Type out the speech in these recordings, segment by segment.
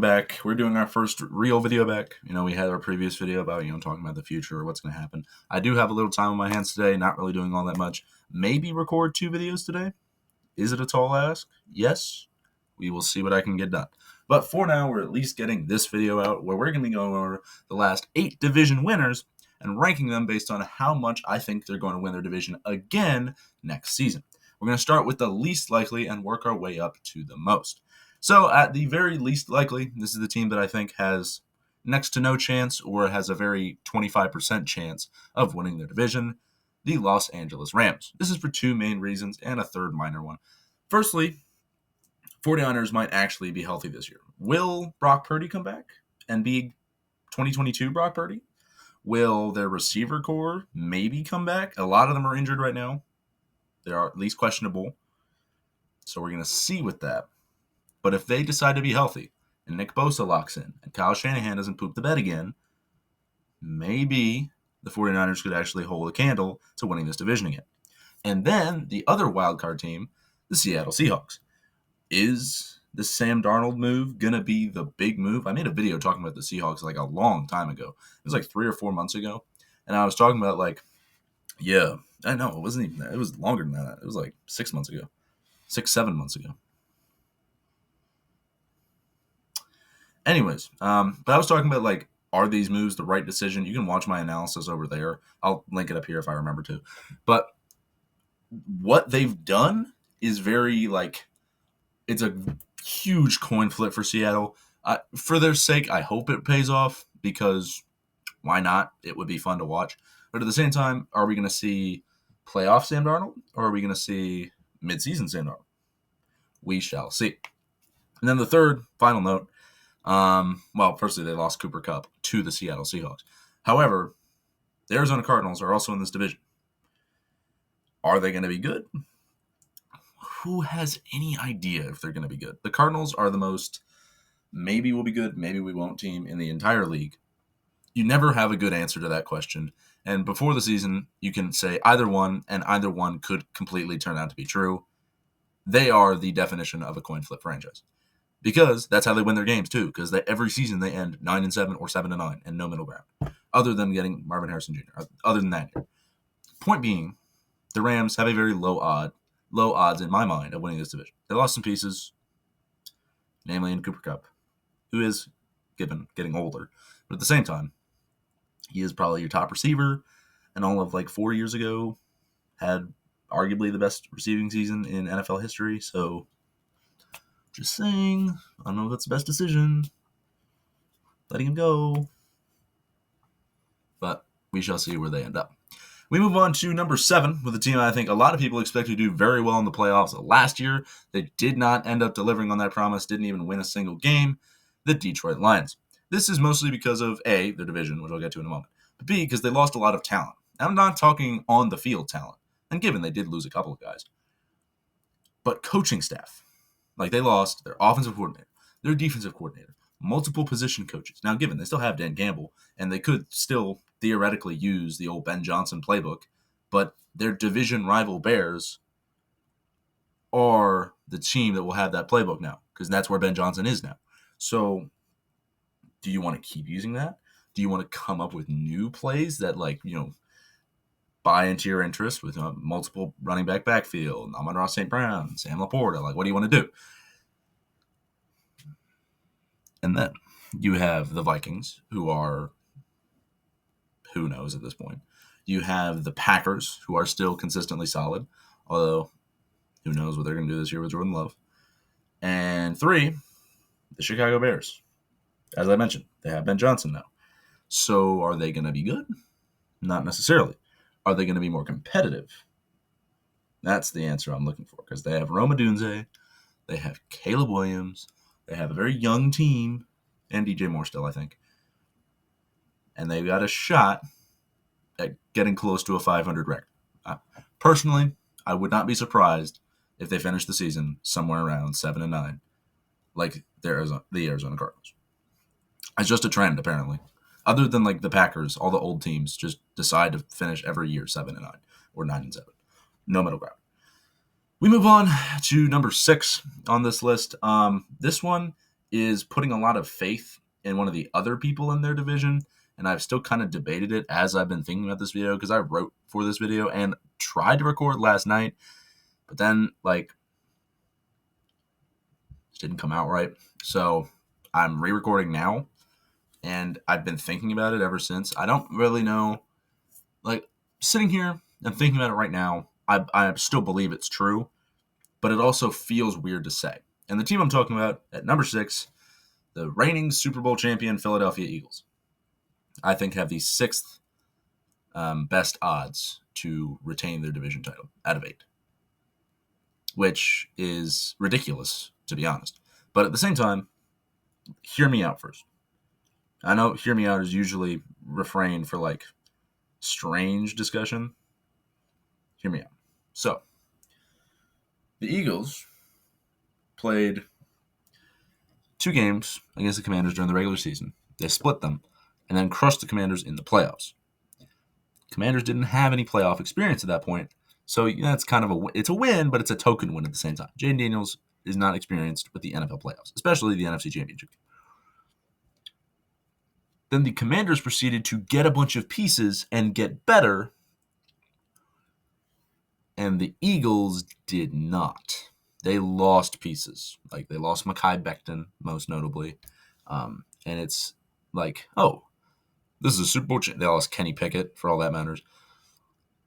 welcome back. We're doing our first real video back. We had our previous video about, talking about the future or what's going to happen. I do have a little time on my hands today, not really doing all that much. Maybe record 2 videos today. Is it a tall ask? Yes. We will see what I can get done. But for now, we're at least getting this video out where we're going to be going over the last 8 division winners and ranking them based on how much I think they're going to win their division again next season. We're going to start with the least likely and work our way up to the most. So at the very least likely, this is the team that I think has next to no chance or has a very 25% chance of winning their division, the Los Angeles Rams. This is for 2 main reasons and a third minor one. Firstly, 49ers might actually be healthy this year. Will Brock Purdy come back and be 2022 Brock Purdy? Will their receiver core maybe come back? A lot of them are injured right now. They are at least questionable. So we're going to see with that. But if they decide to be healthy and Nick Bosa locks in and Kyle Shanahan doesn't poop the bed again, maybe the 49ers could actually hold a candle to winning this division again. And then the other wildcard team, the Seattle Seahawks. Is the Sam Darnold move going to be the big move? I made a video talking about the Seahawks like a long time ago. It was like 3 or 4 months ago. And I was talking about I know, it wasn't even that. It was longer than that. It was like 6 months ago. 7 months ago. Anyways, but I was talking about are these moves the right decision? You can watch my analysis over there. I'll link it up here if I remember to. But what they've done is very it's a huge coin flip for Seattle. For their sake, I hope it pays off because why not? It would be fun to watch. But at the same time, are we going to see playoff Sam Darnold or are we going to see midseason Sam Darnold? We shall see. And then the third, final note. Firstly, they lost Cooper Kupp to the Seattle Seahawks. However, the Arizona Cardinals are also in this division. Are they going to be good? Who has any idea if they're going to be good? The Cardinals are the most maybe we'll be good, maybe we won't team in the entire league. You never have a good answer to that question. And before the season, you can say either one, and either one could completely turn out to be true. They are the definition of a coin flip franchise. Because that's how they win their games too. Because every season they end 9-7 or 7-9 and no middle ground, other than getting Marvin Harrison Jr. Other than that, point being, the Rams have a very low odds in my mind of winning this division. They lost some pieces, namely in Cooper Kupp, who is getting older, but at the same time, he is probably your top receiver, and all of 4 years ago had arguably the best receiving season in NFL history. So. Just saying, I don't know if that's the best decision. Letting him go. But we shall see where they end up. We move on to number 7 with a team I think a lot of people expect to do very well in the playoffs. Last year, they did not end up delivering on that promise, didn't even win a single game, the Detroit Lions. This is mostly because of A, their division, which I'll get to in a moment, but B, because they lost a lot of talent. I'm not talking on the field talent, and given they did lose a couple of guys, but coaching staff. They lost their offensive coordinator, their defensive coordinator, multiple position coaches. Now, given they still have Dan Campbell, and they could still theoretically use the old Ben Johnson playbook, but their division rival Bears are the team that will have that playbook now, because that's where Ben Johnson is now. So, do you want to keep using that? Do you want to come up with new plays that, buy into your interest with multiple running backfield, Amon-Ra St. Brown, Sam Laporta? What do you want to do? And then you have the Vikings, who are, who knows at this point. You have the Packers, who are still consistently solid, although who knows what they're going to do this year with Jordan Love. And 3, the Chicago Bears. As I mentioned, they have Ben Johnson now. So are they going to be good? Not necessarily. Are they going to be more competitive? That's the answer I'm looking for, because they have Rome Odunze, they have Caleb Williams, they have a very young team, and DJ Moore still, I think. And they've got a shot at getting close to a 500 record. Personally, I would not be surprised if they finish the season somewhere around 7-9, like the Arizona Cardinals. It's just a trend, apparently. Other than the Packers, all the old teams just decide to finish every year 7-9 or 9-7. No middle ground. We move on to number 6 on this list. This one is putting a lot of faith in one of the other people in their division. And I've still kind of debated it as I've been thinking about this video, because I wrote for this video and tried to record last night, but then like it didn't come out right. So I'm re-recording now, and I've been thinking about it ever since. I don't really know, like, sitting here and thinking about it right now, I still believe it's true, but it also feels weird to say. And the team I'm talking about at number 6, the reigning Super Bowl champion Philadelphia Eagles, I think have the 6th best odds to retain their division title out of 8, which is ridiculous, to be honest. But at the same time, hear me out first. I know hear me out is usually refrain for like strange discussion. Hear me out. So, the Eagles played 2 games against the Commanders during the regular season. They split them and then crushed the Commanders in the playoffs. Commanders didn't have any playoff experience at that point, so it's kind of it's a win, but it's a token win at the same time. Jaden Daniels is not experienced with the NFL playoffs, especially the NFC Championship. Then the Commanders proceeded to get a bunch of pieces and get better, and the Eagles did not. They lost pieces. Like, they lost Mekhi Becton, most notably. And it's like, oh, this is a Super Bowl they lost Kenny Pickett, for all that matters.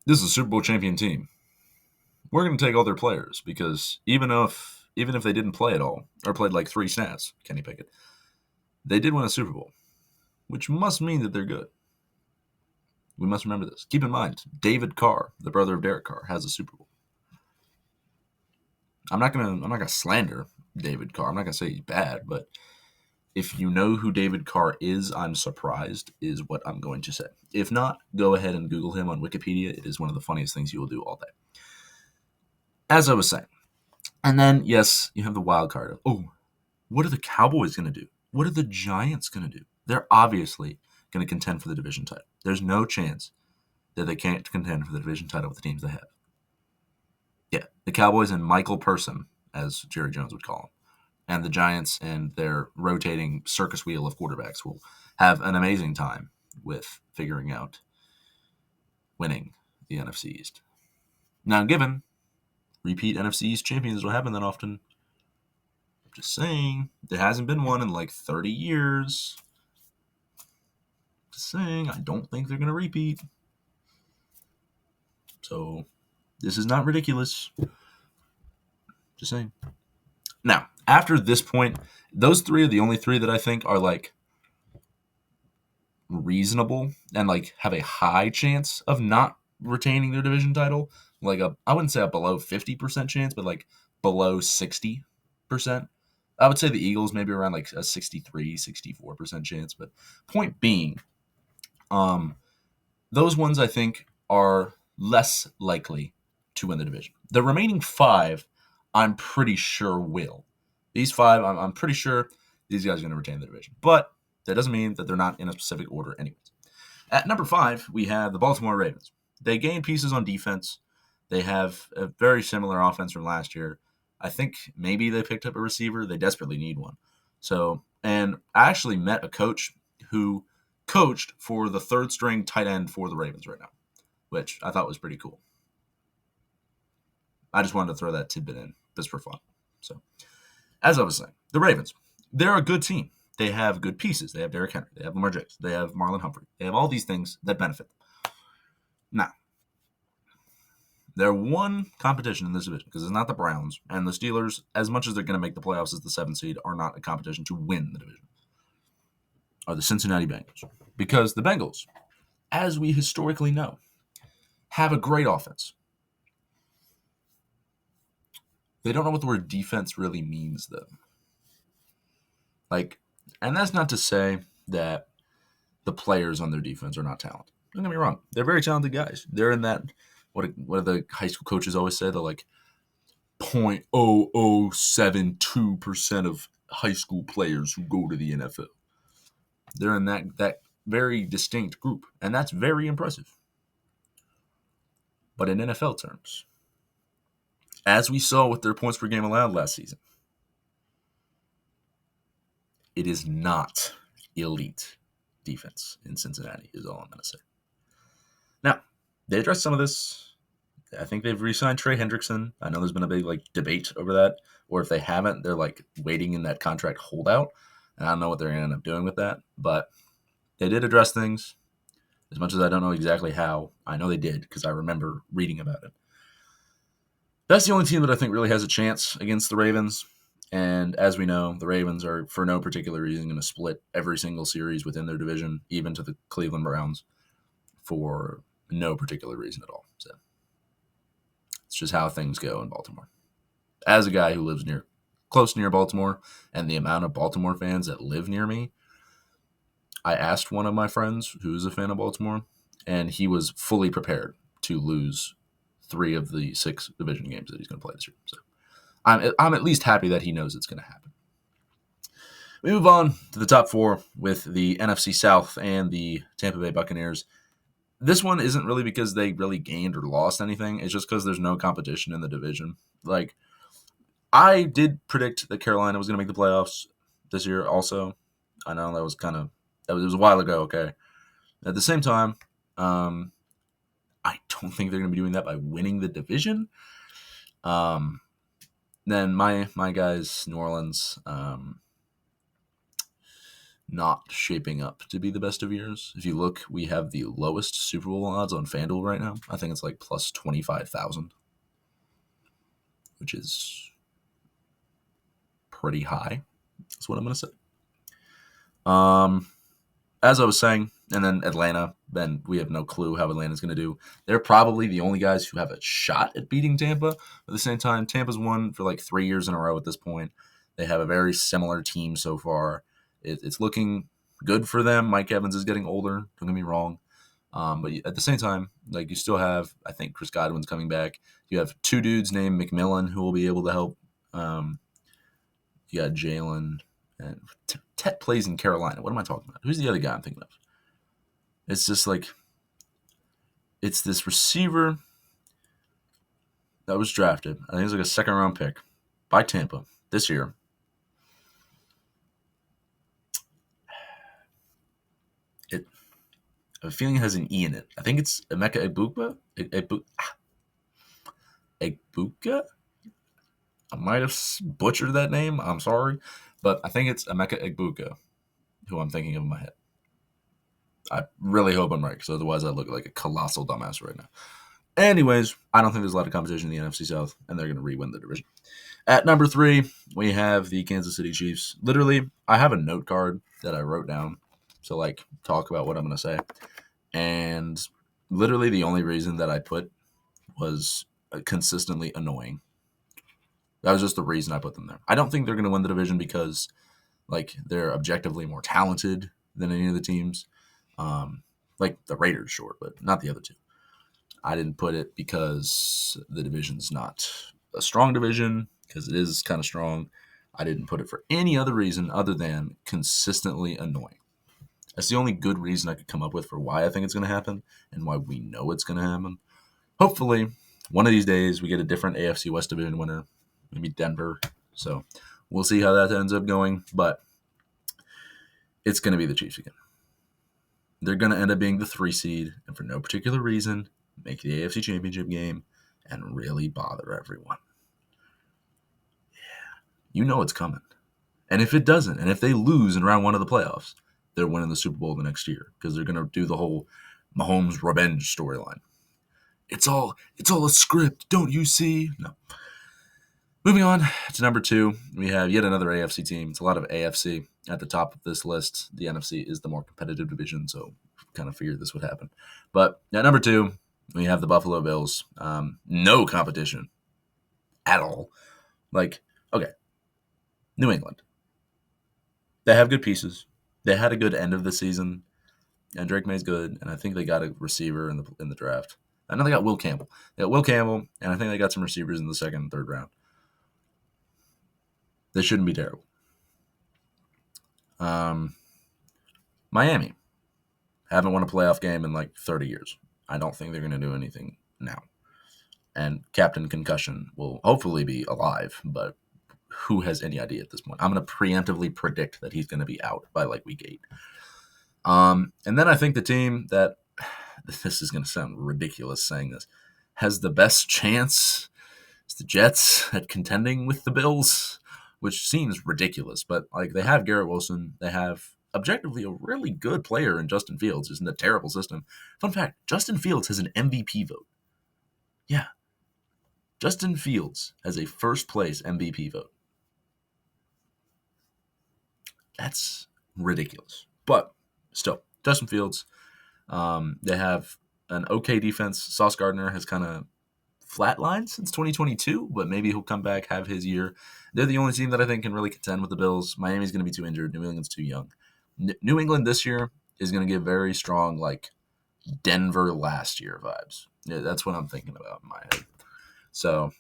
This is a Super Bowl champion team. We're going to take all their players, because even if they didn't play at all, or played like 3 snaps, Kenny Pickett, they did win a Super Bowl, which must mean that they're good. We must remember this. Keep in mind, David Carr, the brother of Derek Carr, has a Super Bowl. I'm not gonna slander David Carr. I'm not gonna say he's bad, but if you know who David Carr is, I'm surprised, is what I'm going to say. If not, go ahead and Google him on Wikipedia. It is one of the funniest things you will do all day. As I was saying. And then, yes, you have the wild card. Oh, what are the Cowboys going to do? What are the Giants going to do? They're obviously going to contend for the division title. There's no chance that they can't contend for the division title with the teams they have. Yeah, the Cowboys and Michael Person, as Jerry Jones would call him, and the Giants and their rotating circus wheel of quarterbacks will have an amazing time with figuring out winning the NFC East. Now, given repeat NFC East champions don't happen that often, I'm just saying, there hasn't been one in like 30 years. Just saying, I don't think they're going to repeat. So, this is not ridiculous. Just saying. Now, after this point, those 3 are the only 3 that I think are like reasonable and like have a high chance of not retaining their division title. Like I wouldn't say a below 50% chance, but like below 60%. I would say the Eagles maybe around like a 63, 64% chance. But point being, those ones I think are less likely to win the division. The remaining 5, I'm pretty sure will. These 5, I'm pretty sure these guys are going to retain the division. But that doesn't mean that they're not in a specific order anyways. At number 5, we have the Baltimore Ravens. They gained pieces on defense. They have a very similar offense from last year. I think maybe they picked up a receiver. They desperately need one. So, and I actually met a coach who coached for the 3rd string tight end for the Ravens right now, which I thought was pretty cool. I just wanted to throw that tidbit in just for fun. So, as I was saying, the Ravens, they're a good team. They have good pieces. They have Derrick Henry. They have Lamar Jackson. They have Marlon Humphrey. They have all these things that benefit them. Now, they're one competition in this division, because it's not the Browns, and the Steelers, as much as they're going to make the playoffs as the 7th seed, are not a competition to win the division, are the Cincinnati Bengals. Because the Bengals, as we historically know, have a great offense. They don't know what the word defense really means, though. Like, and that's not to say that the players on their defense are not talented. Don't get me wrong. They're very talented guys. They're in that, what do the high school coaches always say? They're like 0.0072% of high school players who go to the NFL. They're in that very distinct group, and that's very impressive. But in NFL terms, as we saw with their points per game allowed last season, it is not elite defense in Cincinnati, is all I'm going to say. Now, they addressed some of this. I think they've re-signed Trey Hendrickson. I know there's been a big debate over that. Or if they haven't, they're waiting in that contract holdout. And I don't know what they're going to end up doing with that. But they did address things. As much as I don't know exactly how, I know they did because I remember reading about it. That's the only team that I think really has a chance against the Ravens. And as we know, the Ravens are, for no particular reason, going to split every single series within their division, even to the Cleveland Browns, for no particular reason at all. So it's just how things go in Baltimore. As a guy who lives close near Baltimore, and the amount of Baltimore fans that live near me, I asked one of my friends who's a fan of Baltimore, and he was fully prepared to lose 3 of the 6 division games that he's going to play this year. So I'm at least happy that he knows it's going to happen. We move on to the top 4 with the NFC South and the Tampa Bay Buccaneers. This one isn't really because they really gained or lost anything. It's just because there's no competition in the division. I did predict that Carolina was going to make the playoffs this year also. I know that was it was a while ago, okay? At the same time, I don't think they're going to be doing that by winning the division. Then my guys, New Orleans, not shaping up to be the best of years. If you look, we have the lowest Super Bowl odds on FanDuel right now. I think it's plus 25,000, which is pretty high. That's what I'm going to say. As I was saying, and then Atlanta, then we have no clue how Atlanta's going to do. They're probably the only guys who have a shot at beating Tampa. But at the same time, Tampa's won for 3 years in a row at this point. They have a very similar team so far. It's looking good for them. Mike Evans is getting older. Don't get me wrong. But at the same time, you still have, I think Chris Godwin's coming back. You have 2 dudes named McMillan who will be able to help. You got Jalen. And Tet plays in Carolina. What am I talking about? Who's the other guy I'm thinking of? It's just it's this receiver that was drafted. I think it's a 2nd-round pick by Tampa this year. I have a feeling it has an E in it. I think it's Emeka Egbuka? I might have butchered that name. I'm sorry. But I think it's Emeka Egbuka who I'm thinking of in my head. I really hope I'm right, because otherwise I look like a colossal dumbass right now. Anyways, I don't think there's a lot of competition in the NFC South, and they're going to re-win the division. At number 3, we have the Kansas City Chiefs. Literally, I have a note card that I wrote down to talk about what I'm going to say. And literally the only reason that I put was consistently annoying. That was just the reason I put them there. I don't think they're going to win the division because they're objectively more talented than any of the teams. The Raiders, sure, but not the other 2. I didn't put it because the division's not a strong division, because it is kind of strong. I didn't put it for any other reason other than consistently annoying. That's the only good reason I could come up with for why I think it's going to happen and why we know it's going to happen. Hopefully, one of these days we get a different AFC West division winner, maybe Denver. So we'll see how that ends up going, but it's going to be the Chiefs again. They're going to end up being the 3 seed, and for no particular reason, make the AFC Championship game and really bother everyone. Yeah, you know it's coming. And if it doesn't, and if they lose in round 1 of the playoffs, they're winning the Super Bowl the next year, because they're going to do the whole Mahomes revenge storyline. It's all a script, don't you see? No. Moving on to number 2, we have yet another AFC team. It's a lot of AFC at the top of this list. The NFC is the more competitive division, so kind of figured this would happen. But at number 2, we have the Buffalo Bills. No competition at all. Okay, New England. They have good pieces. They had a good end of the season, and Drake May's good, and I think they got a receiver in the draft. I know they got Will Campbell. They got Will Campbell, and I think they got some receivers in the 2nd and 3rd round. They shouldn't be terrible. Miami haven't won a playoff game in 30 years. I don't think they're going to do anything now. And Captain Concussion will hopefully be alive, but who has any idea at this point? I'm going to preemptively predict that he's going to be out by like week 8. And then I think the team that, this is going to sound ridiculous saying this, has the best chance is the Jets at contending with the Bills, which seems ridiculous, but like they have Garrett Wilson, they have objectively a really good player in Justin Fields. Isn't a terrible system. Fun fact, Justin Fields has an MVP vote. Yeah. Justin Fields has a first place MVP vote. That's ridiculous. But still, Justin Fields, they have an okay defense. Sauce Gardner has kind of flatlined since 2022, but maybe he'll come back, have his year. They're the only team that I think can really contend with the Bills. Miami's going to be too injured. New England's too young. New England this year is going to give very strong, like, Denver last year vibes. Yeah, that's what I'm thinking about in my head. So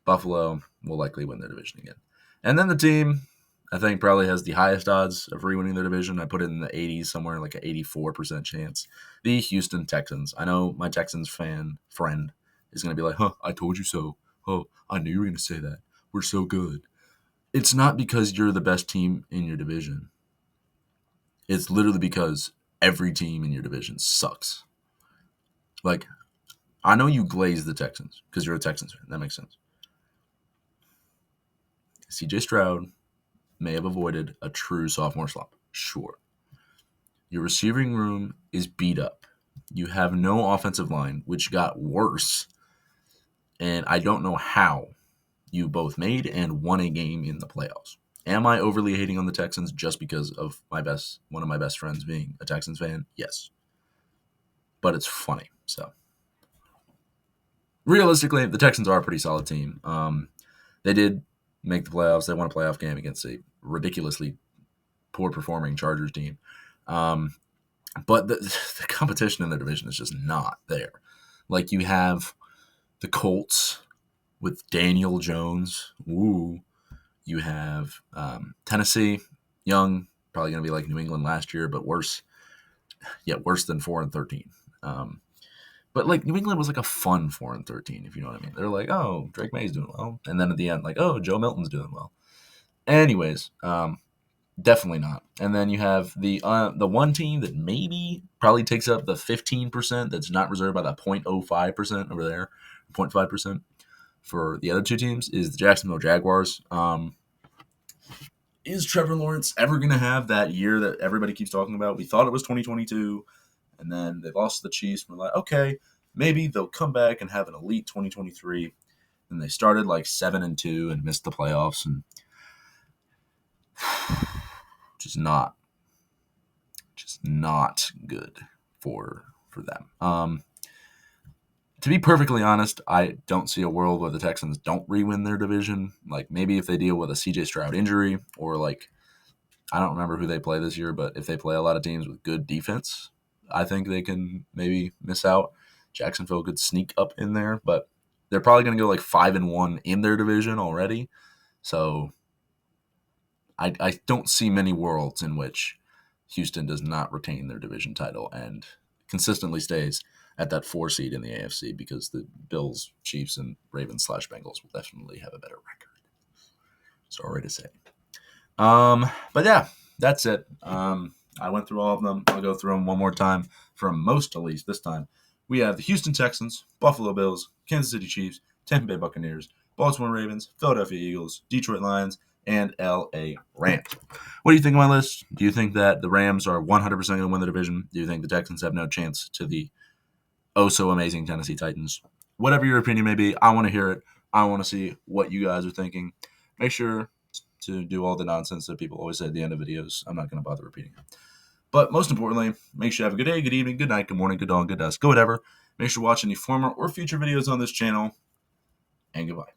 Buffalo will likely win their division again. And then the team I think probably has the highest odds of re-winning their division. I put it in the 80s, somewhere like an 84% chance. The Houston Texans. I know my Texans friend is going to be like, I told you so. I knew you were going to say that. We're so good. It's not because you're the best team in your division. It's literally because every team in your division sucks. Like, I know you glaze the Texans because you're a Texans fan. That makes sense. CJ Stroud may have avoided a true sophomore slump. Sure. Your receiving room is beat up. You have no offensive line, which got worse. And I don't know how you both made and won a game in the playoffs. Am I overly hating on the Texans just because of one of my best friends being a Texans fan? Yes. But it's funny. So realistically, the Texans are a pretty solid team. They did make the playoffs. They won a playoff game against a ridiculously poor performing Chargers team. But the competition in their division is just not there. Like, you have the Colts with Daniel Jones. Ooh. You have Tennessee, young, probably going to be like New England last year, but worse. Yeah, worse than 4-13. But like New England was like a fun 4-13, if you know what I mean. They're like, oh, Drake May's doing well, and then at the end, like, oh, Joe Milton's doing well. Anyways, definitely not. And then you have the one team that maybe probably takes up the 15% that's not reserved by the 0.05% over there, 0.5%. For the other two teams is the Jacksonville Jaguars. Is Trevor Lawrence ever going to have that year that everybody keeps talking about? We thought it was 2022, and then they lost to the Chiefs. We're like, okay, maybe they'll come back and have an elite 2023. And they started like 7-2 and missed the playoffs, and just not good for them. To be perfectly honest, I don't see a world where the Texans don't re-win their division. Like, maybe if they deal with a CJ Stroud injury, or like, I don't remember who they play this year, but if they play a lot of teams with good defense, I think they can maybe miss out. Jacksonville could sneak up in there, but they're probably going to go like 5-1 in their division already. So I don't see many worlds in which Houston does not retain their division title and consistently stays at that 4 seed in the AFC, because the Bills, Chiefs, and Ravens/Bengals will definitely have a better record. Sorry to say. But yeah, that's it. I went through all of them. I'll go through them one more time from most to least this time. We have the Houston Texans, Buffalo Bills, Kansas City Chiefs, Tampa Bay Buccaneers, Baltimore Ravens, Philadelphia Eagles, Detroit Lions, and LA Rams. What do you think of my list? Do you think that the Rams are 100% going to win the division? Do you think the Texans have no chance to the oh-so-amazing Tennessee Titans? Whatever your opinion may be, I want to hear it. I want to see what you guys are thinking. Make sure to do all the nonsense that people always say at the end of videos. I'm not going to bother repeating it. But most importantly, make sure you have a good day, good evening, good night, good morning, good dawn, good dusk, good whatever. Make sure to watch any former or future videos on this channel. And goodbye.